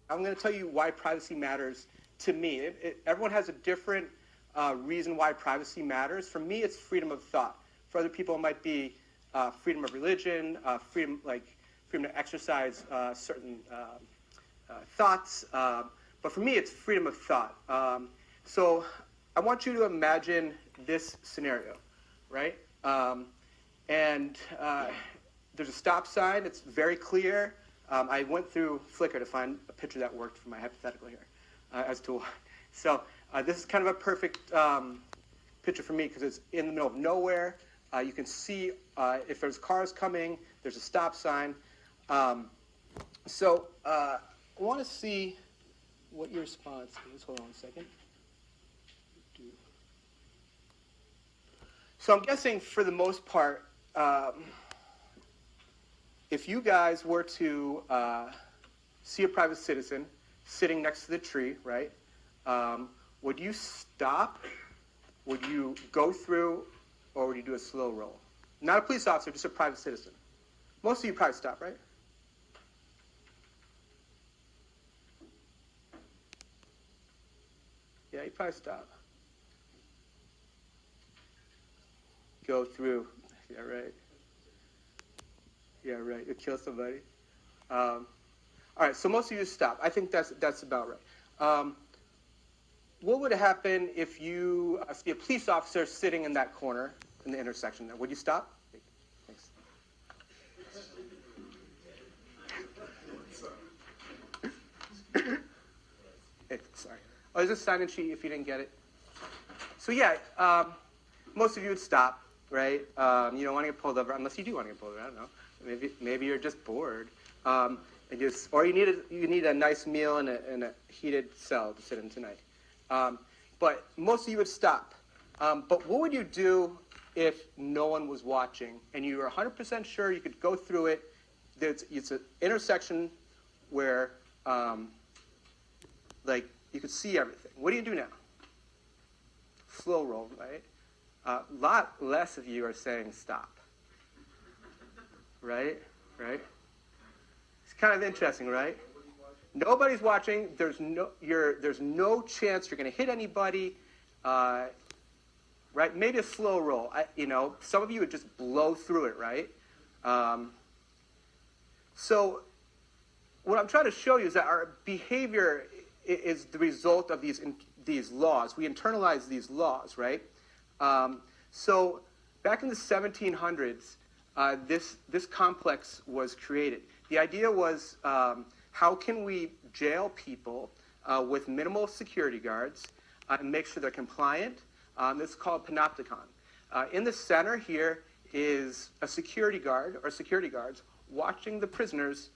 I'm going to tell you why privacy matters to me. Everyone has a different reason why privacy matters. For me, it's freedom of thought. For other people, it might be freedom of religion, freedom to exercise certain thoughts. But for me, it's freedom of thought. So I want you to imagine this scenario, right? And there's a stop sign. It's very clear. I went through Flickr to find a picture that worked for my hypothetical here as to why. So this is kind of a perfect picture for me because it's in the middle of nowhere. You can see if there's cars coming, there's a stop sign. So I want to see what your response is. Hold on a second. So I'm guessing for the most part, if you guys were to see a private citizen sitting next to the tree, right, would you stop, would you go through, or would you do a slow roll? Not a police officer, just a private citizen. Most of you probably stop, right? Yeah, you probably stop. Go through. Yeah, right. Yeah, right. You'll kill somebody. All right, so most of you stop. I think that's about right. What would happen if you see a police officer sitting in that corner in the intersection there? Would you stop? Thanks. Hey, sorry. Oh, there's a sign-in sheet if you didn't get it. So yeah, most of you would stop, right? You don't want to get pulled over unless you do want to get pulled over. I don't know. Maybe you're just bored, or you need a nice meal and a heated cell to sit in tonight. But most of you would stop. But what would you do if no one was watching and you were 100% sure you could go through it? It's an intersection where, you could see everything. What do you do now? Slow roll, right? A lot less of you are saying stop. Right? It's kind of interesting, right? Nobody's watching. There's no chance you're going to hit anybody. Right? Maybe a slow roll. Some of you would just blow through it, right? So what I'm trying to show you is that our behavior is the result of these laws. We internalize these laws, right? So back in the 1700s, this complex was created. The idea was, how can we jail people with minimal security guards and make sure they're compliant? This is called panopticon. In the center here is a security guard or security guards watching the prisoners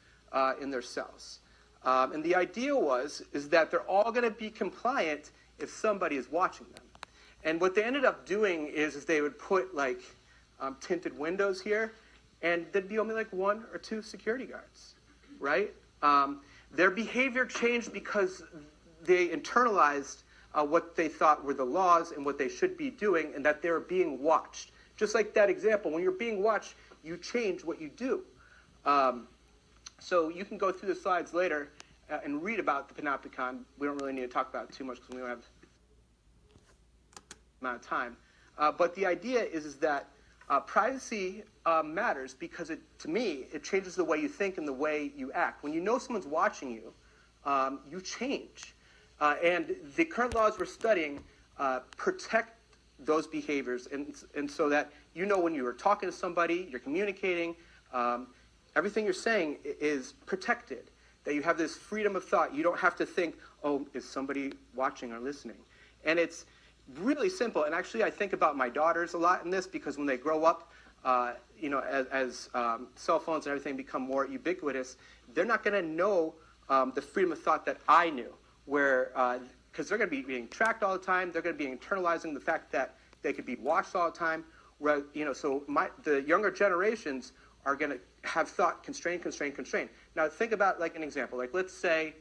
in their cells. And the idea is that they're all going to be compliant if somebody is watching them. And what they ended up doing is they would put tinted windows here, and there'd be only 1 or 2 security guards, right? Their behavior changed because they internalized what they thought were the laws and what they should be doing, and that they were being watched. Just like that example, when you're being watched, you change what you do. So you can go through the slides later and read about the panopticon. We don't really need to talk about it too much because we don't have amount of time. But the idea is that privacy matters because to me, it changes the way you think and the way you act. When you know someone's watching you, you change. And the current laws we're studying protect those behaviors, and so that when you are talking to somebody, you're communicating, everything you're saying is protected, that you have this freedom of thought. You don't have to think, oh, is somebody watching or listening? And it's really simple. And actually, I think about my daughters a lot in this because when they grow up, as cell phones and everything become more ubiquitous, they're not going to know the freedom of thought that I knew, because they're going to be being tracked all the time. They're going to be internalizing the fact that they could be watched all the time. So the younger generations are going to have thought constrained. Now think about an example. Let's say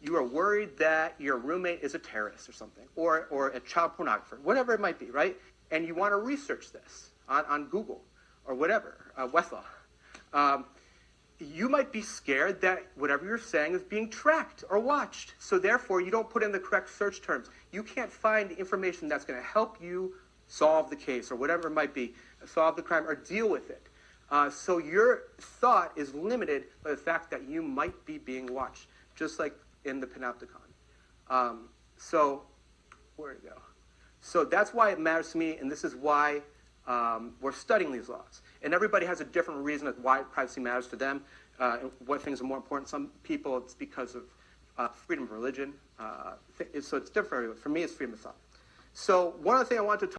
you are worried that your roommate is a terrorist or something, or a child pornographer, whatever it might be, right? And you want to research this on Google or whatever, Westlaw. you might be scared that whatever you're saying is being tracked or watched. So therefore, you don't put in the correct search terms. You can't find information that's going to help you solve the case or whatever it might be, solve the crime or deal with it. So your thought is limited by the fact that you might be being watched, just like in the Panopticon. So where to go? So that's why it matters to me, and this is why we're studying these laws. And everybody has a different reason of why privacy matters to them, and what things are more important. Some people, it's because of freedom of religion. So it's different. For me, it's freedom of thought. So one other thing I want to talk